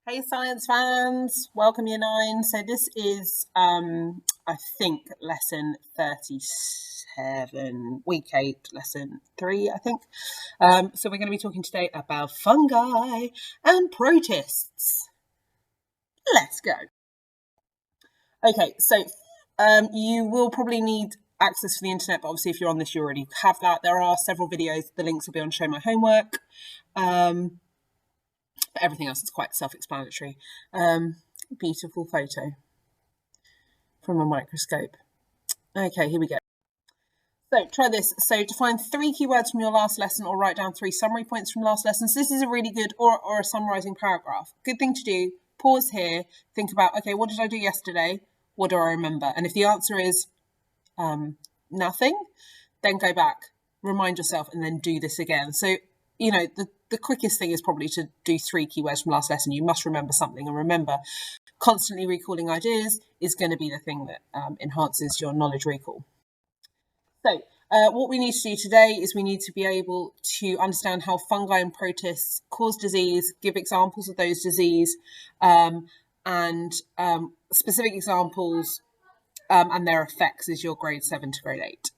Hey science fans, welcome year 9. So this is I think lesson 37, week 8, lesson 3, I think. So we're going to be talking today about fungi and protists. Let's go. Okay, so you will probably need access to the internet, but obviously if you're on this you already have that. There are several videos, the links will be on Show My Homework. But everything else is quite self-explanatory. Beautiful photo from a microscope. Okay, here we go. So try this. So define 3 keywords from your last lesson or write down 3 summary points from last lesson. So this is a really good, or a summarising paragraph. Good thing to do. Pause here. Think about, okay, what did I do yesterday? What do I remember? And if the answer is nothing, then go back, remind yourself, and then do this again. So, you know, the quickest thing is probably to do 3 keywords from last lesson. You must remember something, and remember, constantly recalling ideas is going to be the thing that enhances your knowledge recall. So what we need to do today is we need to be able to understand how fungi and protists cause disease, give examples of those disease, and specific examples and their effects is your grade 7 to grade 8.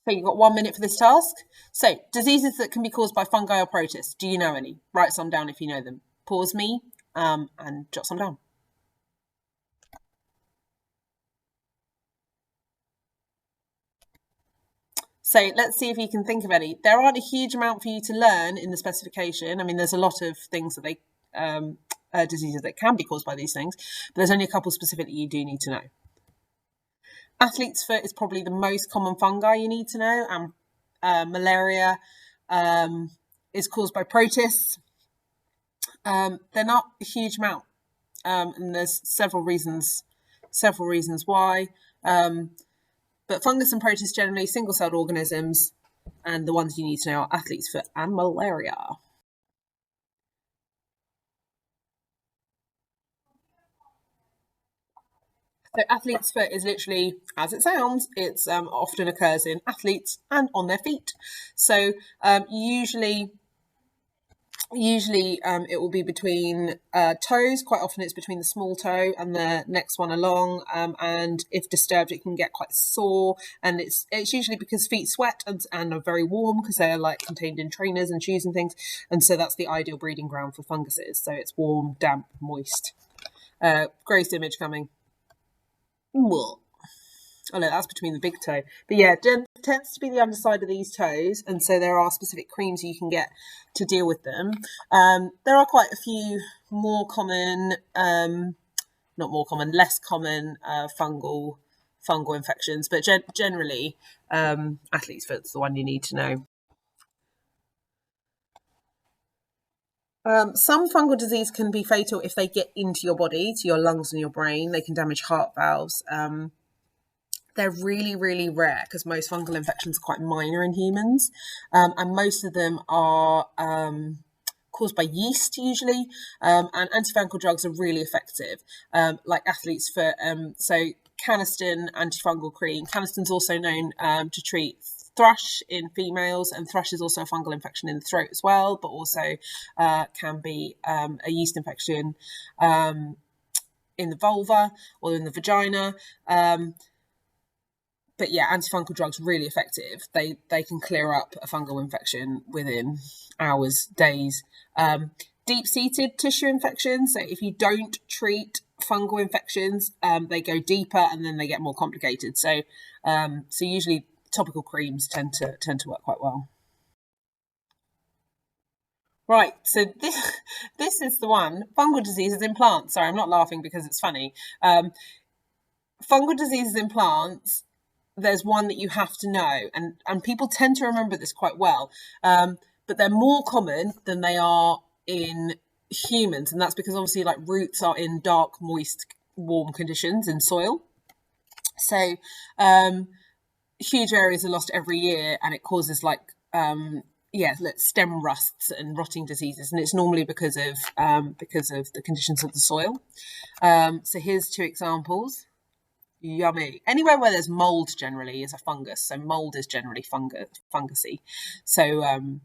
So you've got 1 minute for this task. So diseases that can be caused by fungi or protists. Do you know any? Write some down if you know them. Pause me and jot some down. So let's see if you can think of any. There aren't a huge amount for you to learn in the specification. I mean, there's a lot of things that diseases that can be caused by these things, but there's only a couple specific that you do need to know. Athlete's foot is probably the most common fungi you need to know, and malaria is caused by protists. They're not a huge amount, and there's several reasons why. But fungus and protists generally single-celled organisms, and the ones you need to know are athlete's foot and malaria. So athlete's foot is literally, as it sounds, it's often occurs in athletes and on their feet. So usually it will be between toes. Quite often it's between the small toe and the next one along, and if disturbed it can get quite sore, and it's usually because feet sweat and are very warm because they're like contained in trainers and shoes and things, and so that's the ideal breeding ground for funguses. So it's warm, damp, moist. Gross image coming. Oh no, that's between the big toe. But yeah, tends to be the underside of these toes, and so there are specific creams you can get to deal with them. There are quite a few more common, less common fungal infections, but generally, athlete's foot's the one you need to know. Some fungal disease can be fatal if they get into your body, to your lungs and your brain. They can damage heart valves. They're really, really rare because most fungal infections are quite minor in humans, and most of them are caused by yeast usually, and antifungal drugs are really effective, like athlete's foot. So Canesten antifungal cream. Canesten's also known to treat thrush in females, and thrush is also a fungal infection in the throat as well, but also can be a yeast infection in the vulva or in the vagina. But yeah, antifungal drugs are really effective. They can clear up a fungal infection within hours, days. Deep-seated tissue infections, so if you don't treat fungal infections, they go deeper and then they get more complicated. So usually topical creams tend to work quite well. Right, so this is the one. Fungal diseases in plants. Sorry, I'm not laughing because it's funny. Fungal diseases in plants, there's one that you have to know, and people tend to remember this quite well, but they're more common than they are in humans, and that's because obviously like roots are in dark, moist, warm conditions in soil. So huge areas are lost every year, and it causes like stem rusts and rotting diseases, and it's normally because of the conditions of the soil. So here's 2 examples. Yummy. Anywhere where there's mold generally is a fungus. So mold is generally fungusy. So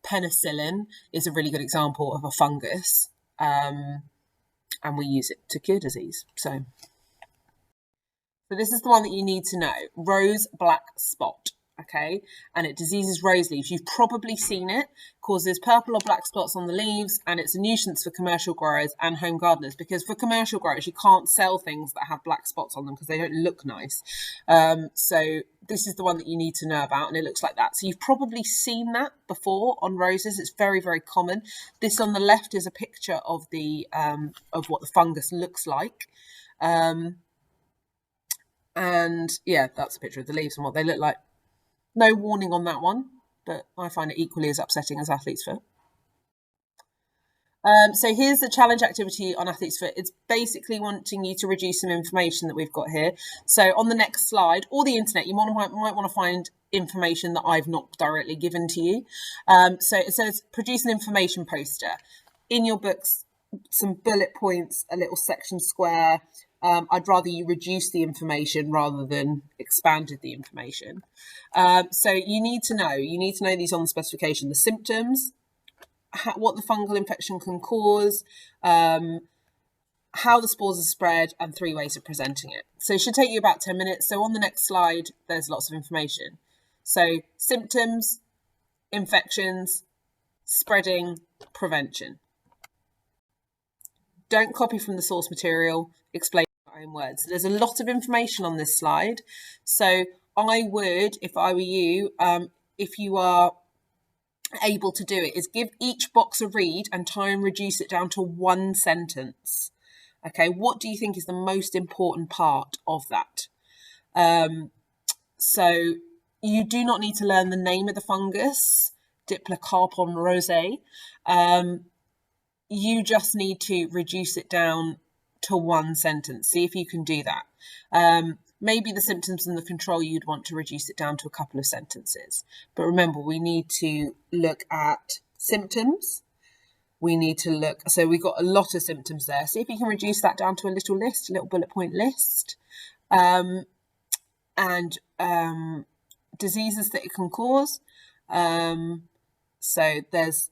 penicillin is a really good example of a fungus, and we use it to cure disease. So this is the one that you need to know. Rose black spot. Okay, and it diseases rose leaves. You've probably seen it. Causes purple or black spots on the leaves, and it's a nuisance for commercial growers and home gardeners, because for commercial growers you can't sell things that have black spots on them because they don't look nice. So this is the one that you need to know about, and it looks like that. So you've probably seen that before on roses. It's very, very common. This on the left is a picture of the of what the fungus looks like. And yeah, that's a picture of the leaves and what they look like. No warning on that one, but I find it equally as upsetting as athlete's foot. So here's the challenge activity on athlete's foot. It's basically wanting you to reduce some information that we've got here. So on the next slide, or the internet, you might want to find information that I've not directly given to you. So it says produce an information poster. In your books, some bullet points, a little section square. I'd rather you reduce the information rather than expanded the information. So you need to know these on the specification, the symptoms, what the fungal infection can cause, how the spores are spread, and 3 ways of presenting it. So it should take you about 10 minutes. So on the next slide, there's lots of information. So symptoms, infections, spreading, prevention. Don't copy from the source material, explain in your own words. There's a lot of information on this slide. So I would, if I were you, if you are able to do it, is give each box a read and try and reduce it down to 1 sentence. Okay, what do you think is the most important part of that? So you do not need to learn the name of the fungus, Diplocarpon rosea. You just need to reduce it down to 1 sentence. See if you can do that. Maybe the symptoms and the control, you'd want to reduce it down to a couple of sentences. But remember, we need to look at symptoms. We need to look, so we've got a lot of symptoms there. See if you can reduce that down to a little list, a little bullet point list. And diseases that it can cause. So there's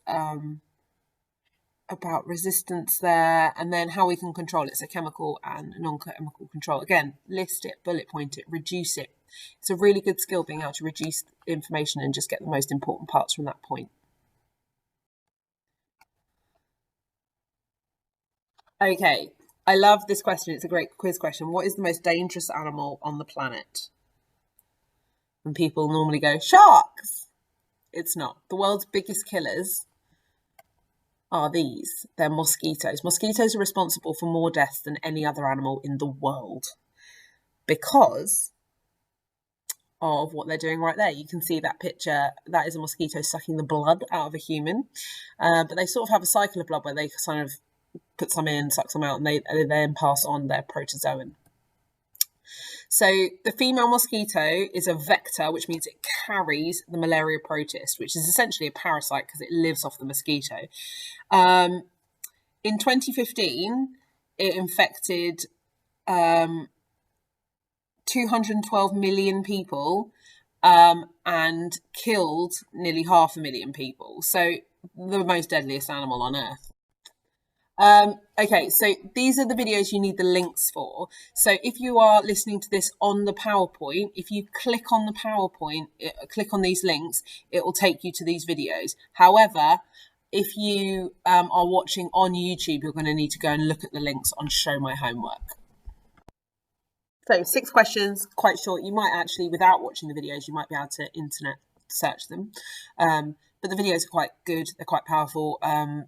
about resistance there, and then how we can control it. So chemical and non-chemical control. Again, list it, bullet point it, reduce it. It's a really good skill, being able to reduce information and just get the most important parts from that point. Okay, I love this question. It's a great quiz question. What is the most dangerous animal on the planet? And people normally go, sharks. It's not. The world's biggest killers are these. They're mosquitoes. Mosquitoes are responsible for more deaths than any other animal in the world because of what they're doing right there. You can see that picture. That is a mosquito sucking the blood out of a human. But they sort of have a cycle of blood where they kind of put some in, suck some out, and they then pass on their protozoan. So the female mosquito is a vector, which means it carries the malaria protist, which is essentially a parasite because it lives off the mosquito. In 2015, it infected 212 million people and killed nearly 500,000 people. So the most deadliest animal on Earth. Okay, so these are the videos you need the links for. So if you are listening to this on the PowerPoint, if you click on the PowerPoint, click on these links, it will take you to these videos. However, if you are watching on YouTube, you're going to need to go and look at the links on Show My Homework. So 6 questions, quite short. You might actually, without watching the videos, you might be able to internet search them. But the videos are quite good. They're quite powerful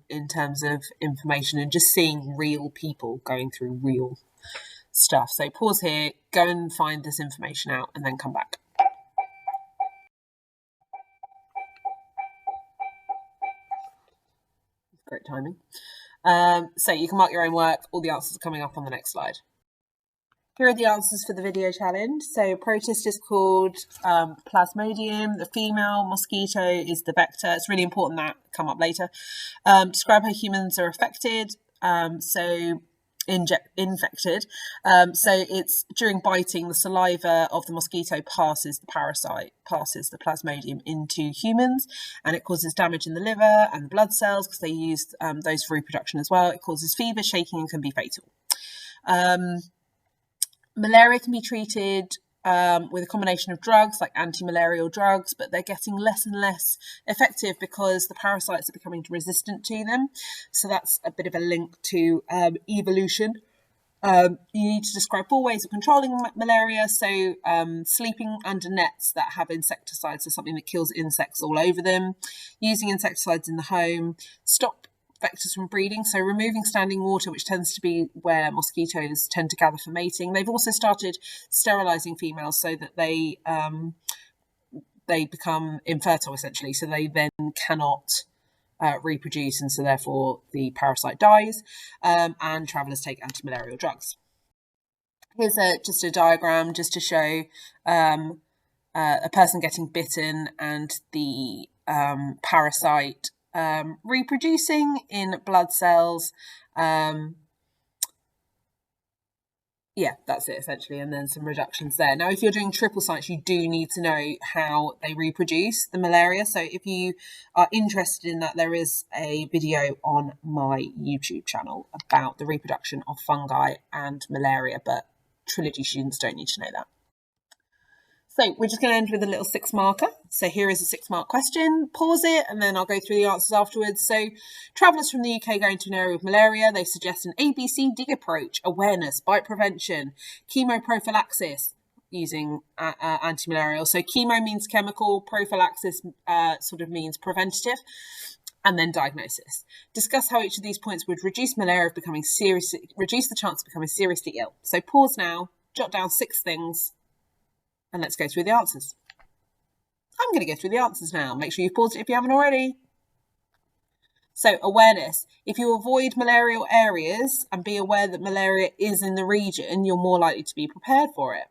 in terms of information and just seeing real people going through real stuff. So pause here, go and find this information out, and then come back. Great timing. So you can mark your own work. All the answers are coming up on the next slide. Here are the answers for the video challenge. So protist is called Plasmodium. The female mosquito is the vector. It's really important that come up later. Describe how humans are affected. So infected. So it's during biting, the saliva of the mosquito passes the parasite, passes the plasmodium into humans, and it causes damage in the liver and the blood cells because they use those for reproduction as well. It causes fever, shaking, and can be fatal. Malaria can be treated with a combination of drugs like anti-malarial drugs, but they're getting less and less effective because the parasites are becoming resistant to them. So that's a bit of a link to evolution. You need to describe 4 ways of controlling malaria. So sleeping under nets that have insecticides, so something that kills insects all over them, using insecticides in the home, stop vectors from breeding, so removing standing water, which tends to be where mosquitoes tend to gather for mating. They've also started sterilizing females so that they become infertile, essentially, so they then cannot reproduce, and so therefore the parasite dies. And travellers take anti-malarial drugs. Here's just a diagram just to show a person getting bitten and the parasite reproducing in blood cells. Yeah, that's it essentially, and then some reductions there. Now, if you're doing triple science, you do need to know how they reproduce the malaria. So if you are interested in that, there is a video on my YouTube channel about the reproduction of fungi and malaria, but trilogy students don't need to know that. So we're just going to end with a little 6 marker. So here is a 6 mark question. Pause it and then I'll go through the answers afterwards. So travellers from the UK going to an area with malaria, they suggest an ABCD approach: awareness, bite prevention, chemoprophylaxis using anti-malarial. So chemo means chemical, prophylaxis sort of means preventative, and then diagnosis. Discuss how each of these points would reduce malaria becoming reduce the chance of becoming seriously ill. So pause now, jot down 6 things, and let's go through the answers. I'm going to go through the answers now. Make sure you've paused it if you haven't already. So awareness. If you avoid malarial areas and be aware that malaria is in the region, you're more likely to be prepared for it.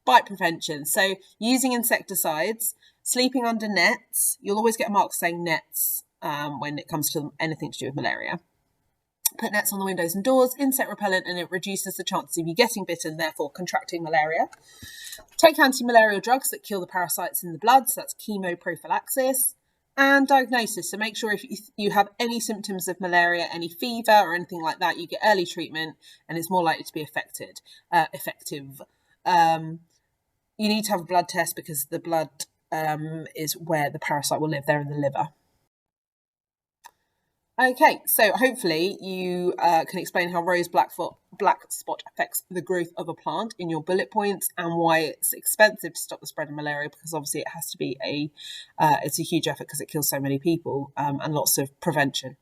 Bite prevention. So using insecticides, sleeping under nets. You'll always get a mark saying nets when it comes to anything to do with malaria. Put nets on the windows and doors, insect repellent, and it reduces the chances of you getting bitten, therefore contracting malaria. Take anti-malarial drugs that kill the parasites in the blood, so that's chemoprophylaxis. And diagnosis, so make sure if you have any symptoms of malaria, any fever or anything like that, you get early treatment and it's more likely to be effective. You need to have a blood test because the blood is where the parasite will live, there in the liver. Okay, so hopefully you can explain how rose black spot affects the growth of a plant in your bullet points, and why it's expensive to stop the spread of malaria, because obviously it has to be it's a huge effort because it kills so many people, and lots of prevention.